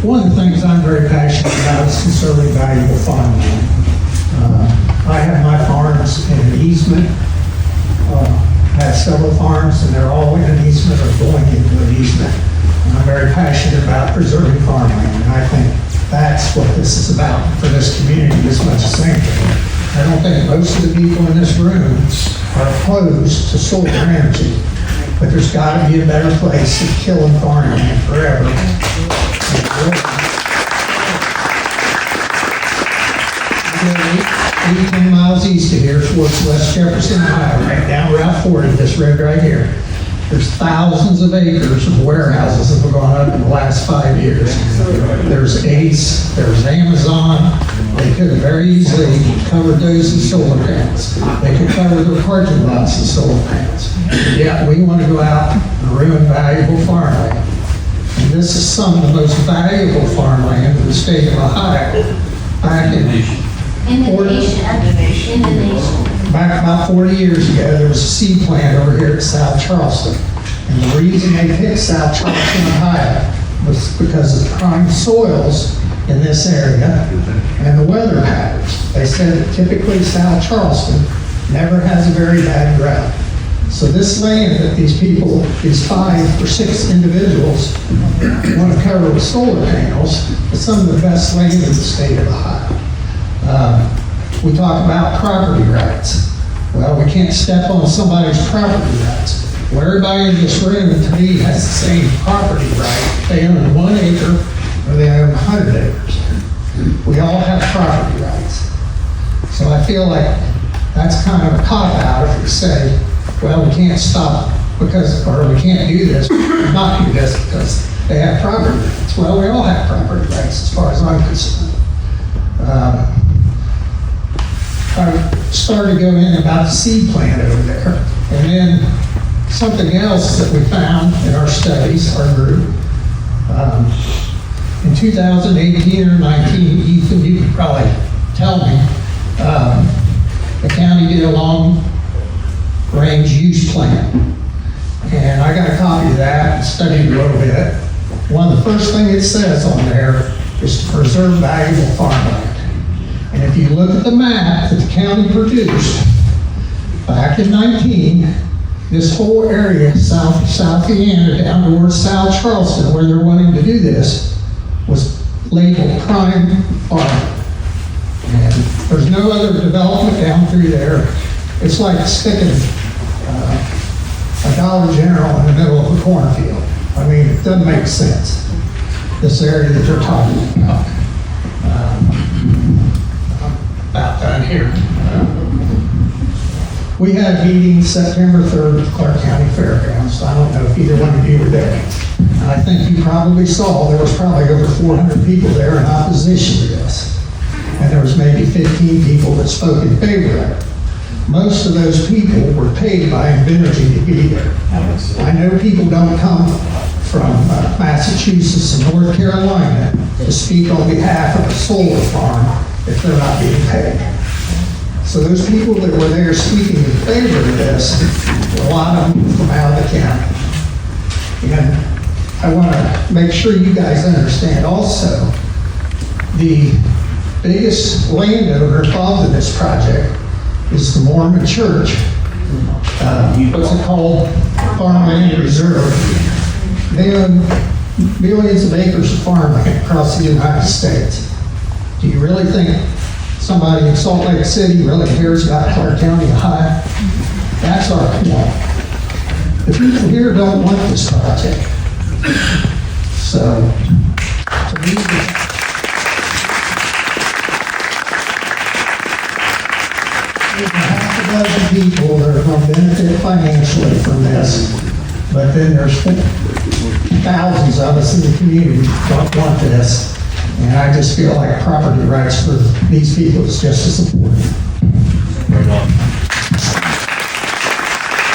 One of the things I'm very passionate about is conserving valuable farmland. I have my farms in an easement. I have several farms, and they're all in an easement or going into an easement. And I'm very passionate about preserving farmland, and I think that's what this is about for this community as much as anything. I don't think most of the people in this room are opposed to solar energy, but there's got to be a better place than killing farmland forever. 10 miles east of here towards West Jefferson Highway, right down Route 40, this road right here. There's thousands of acres of warehouses that have gone up in the last 5 years. There's Ace, there's Amazon. They could have very easily covered those in solar panels. They could cover their parking lots in solar panels. Yet we want to go out and ruin valuable farmland. And this is some of the most valuable farmland in the state of Ohio. Back in the nation. Back about 40 years ago, there was a seed plant over here at South Charleston. And the reason they picked South Charleston, Ohio, was because of the prime soils in this area and the weather patterns. They said that typically South Charleston never has a very bad drought. So this land that these people, these 5 or 6 individuals, want to cover with solar panels is some of the best land in the state of Ohio. We talk about property rights. Well, we can't step on somebody's property rights. Well, everybody in this room, to me, has the same property right. They own 1 acre or they own 100 acres. We all have property rights. So I feel like that's kind of a cop-out if you say, well, we can't stop because, or we can't do this, not do this because they have property rights. Well, we all have property rights as far as I'm concerned. I started going about the seed plant over there, and then something else that we found in our studies, our group, in 2018 or 19, Ethan, you could probably tell me, the county did a long-range use plan, and I got a copy of that and studied a little bit. One of the first things it says on there is to preserve valuable farmland. And if you look at the map that the county produced back in 19, this whole area, South Indiana, down towards South Charleston, where they're wanting to do this, was labeled prime farming. And there's no other development down through there. It's like sticking a Dollar General in the middle of a cornfield. I mean, it doesn't make sense, this area that they're talking about. About done here. We had a meeting September 3rd at Clark County Fairgrounds. I don't know if either one of you were there. And I think you probably saw there was probably over 400 people there in opposition to this. And there was maybe 15 people that spoke in favor of it. Most of those people were paid by Invenergy to be there. I know people don't come from Massachusetts and North Carolina to speak on behalf of a solar farm if they're not being paid. So those people that were there speaking in favor of this, a lot of them from out of the county. And I want to make sure you guys understand also, the biggest landowner involved in this project is the Mormon Church. What's it called? Farmland Reserve. They own millions of acres of farmland across the United States. Do you really think somebody in Salt Lake City really cares about Clark County, Ohio? That's our point. The people here don't want this project. So, to me, there's half a dozen people that are going to benefit financially from this, but then there's thousands of us in the community who don't want this. And I just feel like property rights for these people is just as important.